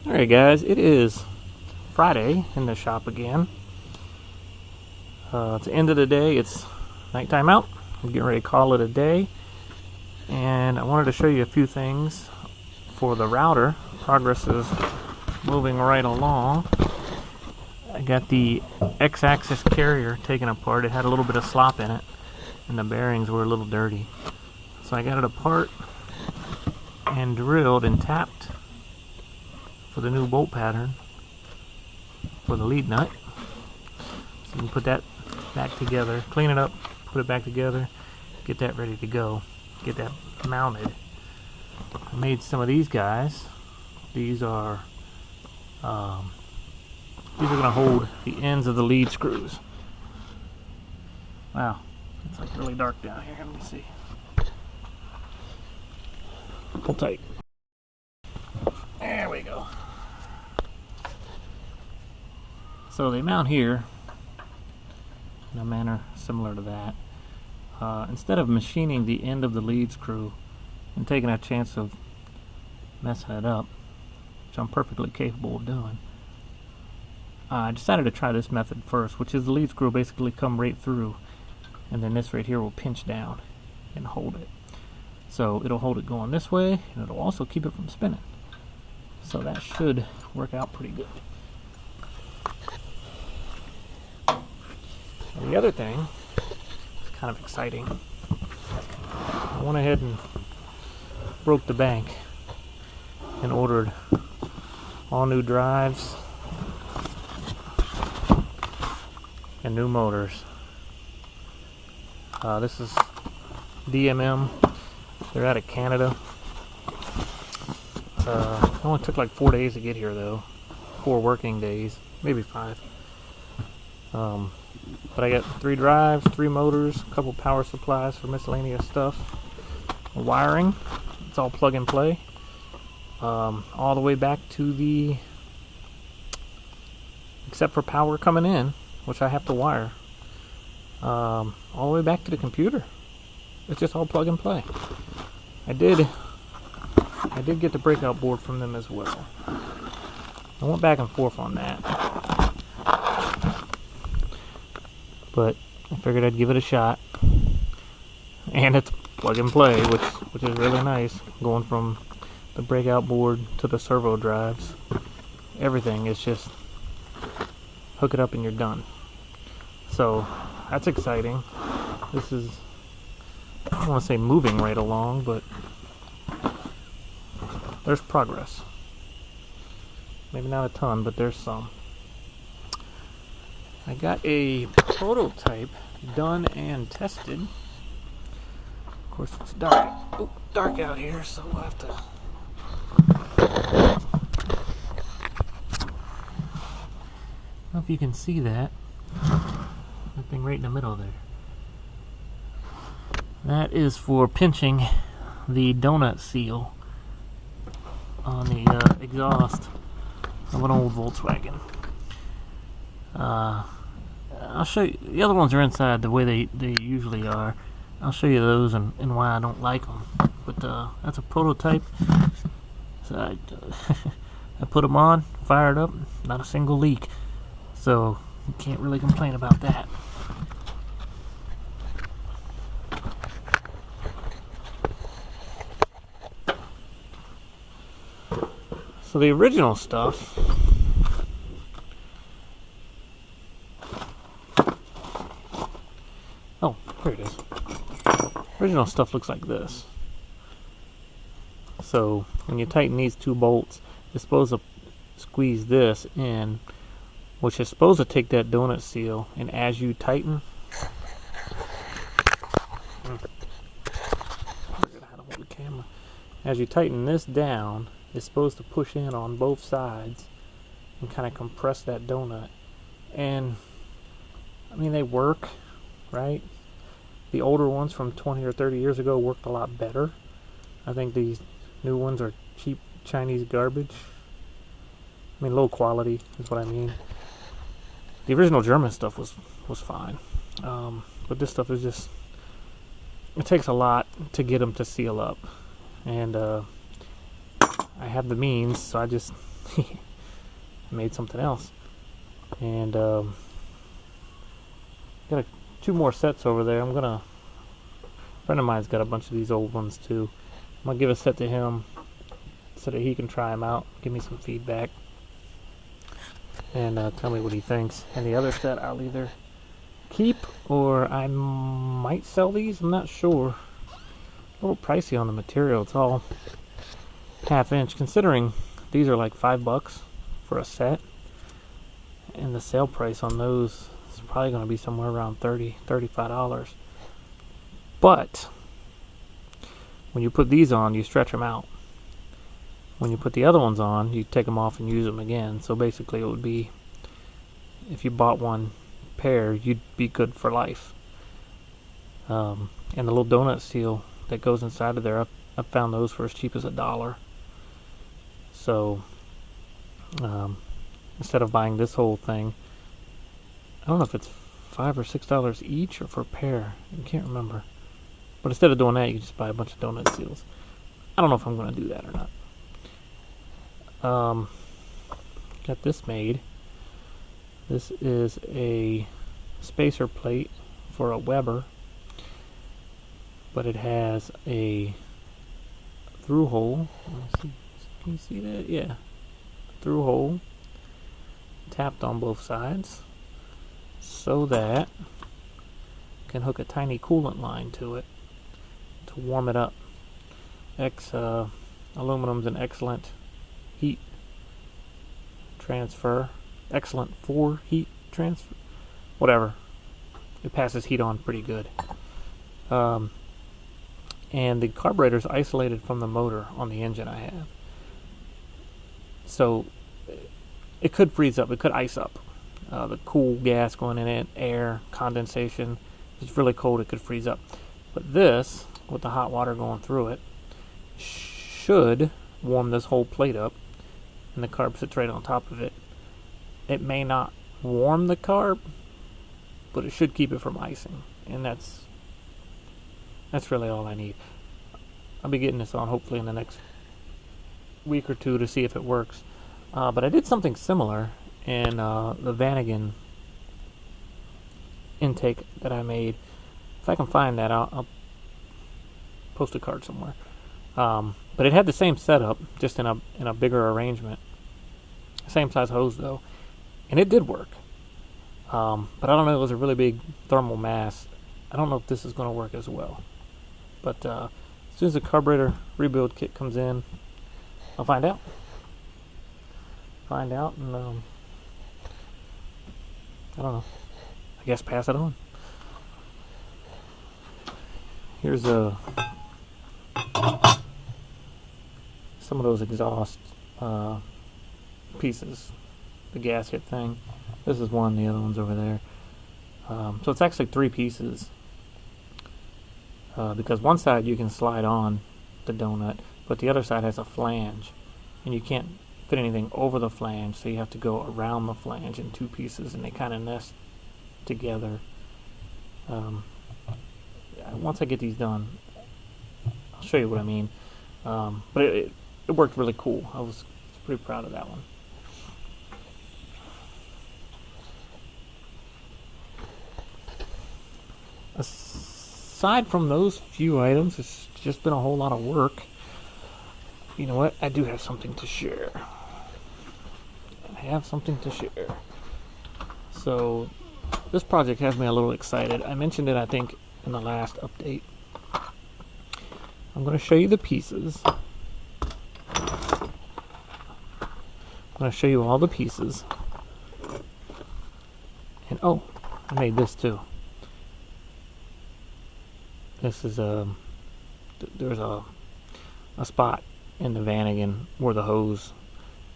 Alright guys, it is Friday in the shop again. It's the end of the day, it's nighttime out. I'm getting ready to call it a day. And I wanted to show you a few things for the router. Progress is moving right along. I got the X-axis carrier taken apart. It had a little bit of slop in it and the bearings were a little dirty. So I got it apart and drilled and tapped for the new bolt pattern for the lead nut. So you can put that back together, clean it up, put it back together, get that ready to go, get that mounted. I made some of these guys. These are going to hold the ends of the lead screws. Wow, it's like really dark down here. Let me see. Pull tight. There we go. So they mount here in a manner similar to that. Instead of machining the end of the lead screw and taking a chance of messing it up, which I'm perfectly capable of doing, I decided to try this method first, which is the lead screw basically come right through, and then this right here will pinch down and hold it. So it'll hold it going this way, and it'll also keep it from spinning. So that should work out pretty good. And the other thing is kind of exciting. I went ahead and broke the bank and ordered all new drives and new motors. This is DMM. They're out of Canada. It only took like 4 days to get here though. 4 working days, maybe 5. But I got 3 drives, 3 motors, a couple power supplies for miscellaneous stuff. Wiring, it's all plug and play. All the way back to the, except for power coming in, which I have to wire, all the way back to the computer. It's just all plug and play. I did get the breakout board from them as well. I went back and forth on that, but I figured I'd give it a shot. And it's plug and play, which is really nice. Going from the breakout board to the servo drives, everything is just hook it up and you're done. So that's exciting. This is, I don't want to say moving right along, but there's progress. Maybe not a ton, but there's some. I got a prototype done and tested. Of course, it's dark. Oh, dark out here, so we'll have to. I don't know if you can see that. That thing right in the middle there. That is for pinching the donut seal on the exhaust of an old Volkswagen. I'll show you. The other ones are inside the way they usually are. I'll show you those and why I don't like them. But that's a prototype. So I put them on, fired up, not a single leak. So you can't really complain about that. So the original stuff, oh, here it is. Original stuff looks like this. So when you tighten these 2 bolts, you're supposed to squeeze this in, which is supposed to take that donut seal, and as you tighten, as you tighten this down, it's supposed to push in on both sides and kind of compress that donut. And I mean, they work, right? The older ones from 20 or 30 years ago worked a lot better. I think these new ones are cheap Chinese garbage. I mean, low quality is what I mean. The original German stuff was fine, but this stuff is just, it takes a lot to get them to seal up. And I have the means, so I just made something else. And got two more sets over there. A friend of mine's got a bunch of these old ones too. I'm gonna give a set to him so that he can try them out, give me some feedback, and tell me what he thinks. And the other set I'll either keep or I might sell these. I'm not sure. A little pricey on the material. It's all half-inch, considering these are like $5 for a set, and the sale price on those is probably going to be somewhere around $35. But when you put these on, you stretch them out. When you put the other ones on, you take them off and use them again. So basically it would be, if you bought one pair, you'd be good for life. And the little donut seal that goes inside of there, I found those for as cheap as $1. So instead of buying this whole thing, I don't know if it's $5 or $6 each or for a pair. I can't remember. But instead of doing that, you just buy a bunch of donut seals. I don't know if I'm going to do that or not. Got this made. This is a spacer plate for a Weber, but it has a through hole. Can you see that? Yeah, through hole tapped on both sides, so that you can hook a tiny coolant line to it to warm it up. Aluminum's an excellent heat transfer, excellent for heat transfer, whatever. It passes heat on pretty good. And the carburetor is isolated from the motor on the engine I have, so it could freeze up, it could ice up. The cool gas going in it, air, condensation. If it's really cold, it could freeze up. But this, with the hot water going through it, should warm this whole plate up, and the carb sits right on top of it. It may not warm the carb, but it should keep it from icing, and that's really all I need. I'll be getting this on hopefully in the next week or two to see if it works. But I did something similar in the Vanagon intake that I made. If I can find that, I'll post a card somewhere. But it had the same setup, just in a bigger arrangement. Same size hose though, and it did work. But I don't know, it was a really big thermal mass. I don't know if this is going to work as well. But as soon as the carburetor rebuild kit comes in, I'll find out. And I don't know. I guess pass it on. Here's some of those exhaust pieces, the gasket thing. This is one, the other one's over there. So it's actually 3 pieces, because one side you can slide on the donut, but the other side has a flange, and you can't fit anything over the flange, so you have to go around the flange in 2 pieces, and they kind of nest together. Once I get these done, I'll show you what I mean. But it worked really cool. I was pretty proud of that one. Aside from those few items, it's just been a whole lot of work. You know what? I do have something to share. So, this project has me a little excited. I mentioned it, I think, in the last update. I'm going to show you the pieces. I'm going to show you all the pieces. And oh, I made this too. This is there's a spot in the Vanagon where the hose,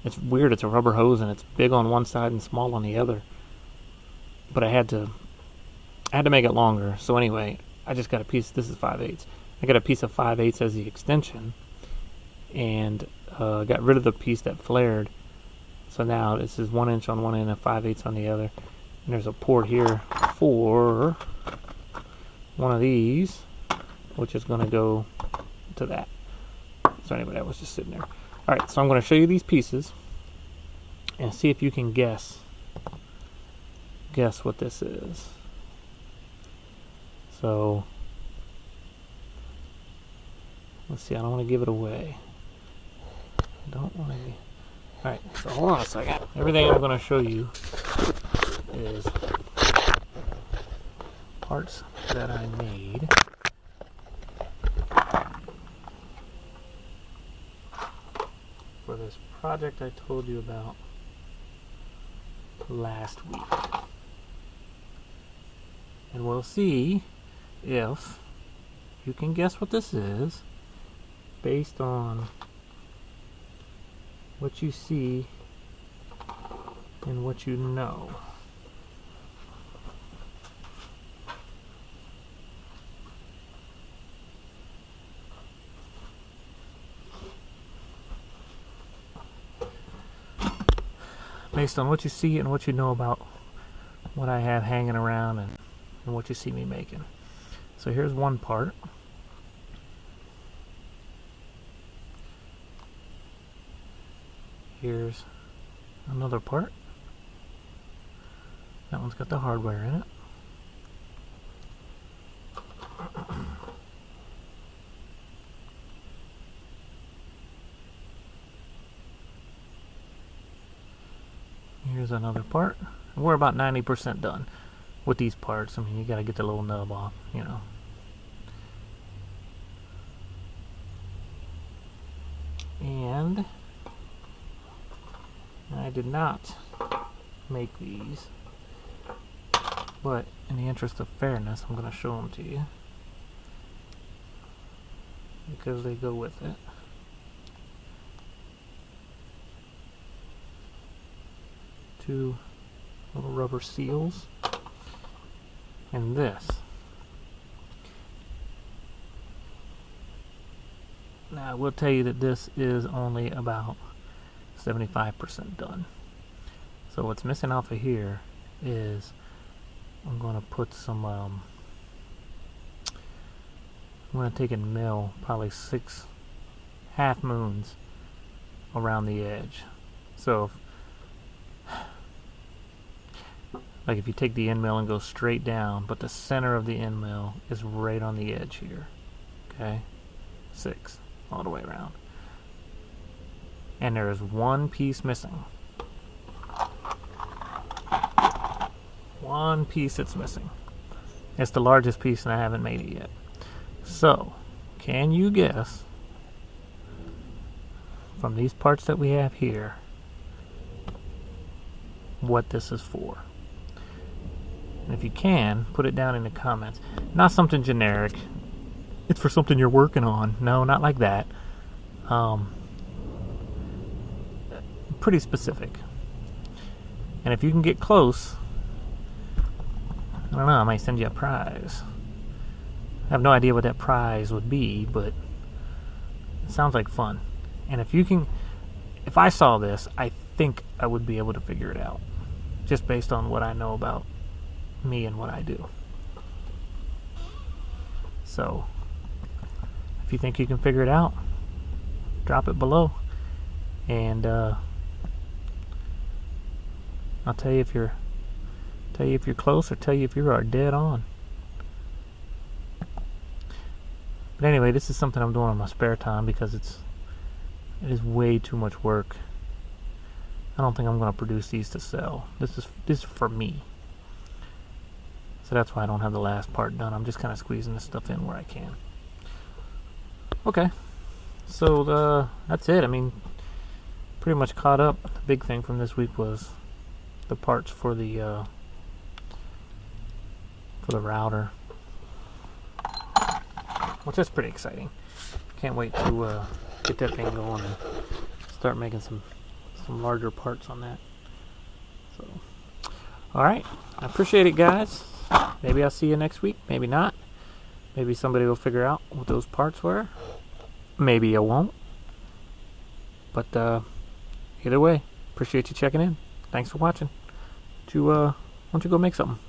it's weird, it's a rubber hose and it's big on one side and small on the other. But I had to make it longer. So anyway, I just got a piece. This is 5/8. I got a piece of 5/8 as the extension, and got rid of the piece that flared. So now this is 1 inch on one end and 5/8 on the other. And there's a port here for one of these, which is going to go to that. So anyway, that was just sitting there. Alright, so I'm going to show you these pieces and see if you can guess what this is. So let's see, I don't want to give it away. I don't want to. Alright, so hold on a second. Everything I'm going to show you is parts that I made for this project I told you about last week. And we'll see if you can guess what this is based on what you see and what you know. Based on what you see and what you know about what I have hanging around and what you see me making. So here's one part. Here's another part. That one's got the hardware in it. Here's another part. We're about 90% done with these parts. I mean, you gotta get the little nub off, you know. And I did not make these, but in the interest of fairness, I'm gonna show them to you because they go with it. Two little rubber seals, and this. Now I will tell you that this is only about 75% done. So what's missing off of here is I'm going to put some I'm going to take and mill probably 6 half moons around the edge. So like if you take the end mill and go straight down, but the center of the end mill is right on the edge here. Okay? 6 all the way around. And there is one piece missing. One piece that's missing. It's the largest piece and I haven't made it yet. So, can you guess from these parts that we have here what this is for? And if you can, put it down in the comments. Not something generic. It's for something you're working on. No, not like that. Pretty specific. And if you can get close, I don't know, I might send you a prize. I have no idea what that prize would be, but it sounds like fun. And if I saw this, I think I would be able to figure it out. Just based on what I know about me and what I do. So, if you think you can figure it out, drop it below. And I'll tell you if you're close or tell you if you are dead on. But anyway, this is something I'm doing in my spare time because it is way too much work. I don't think I'm going to produce these to sell. This is for me. So that's why I don't have the last part done. I'm just kind of squeezing this stuff in where I can. Okay. So that's it. I mean, pretty much caught up. The big thing from this week was the parts for the router, which is pretty exciting. Can't wait to get that thing going and start making some larger parts on that. So, all right, I appreciate it, guys. Maybe I'll see you next week. Maybe not. Maybe somebody will figure out what those parts were. Maybe I won't. But either way, appreciate you checking in. Thanks for watching. Why don't you go make something?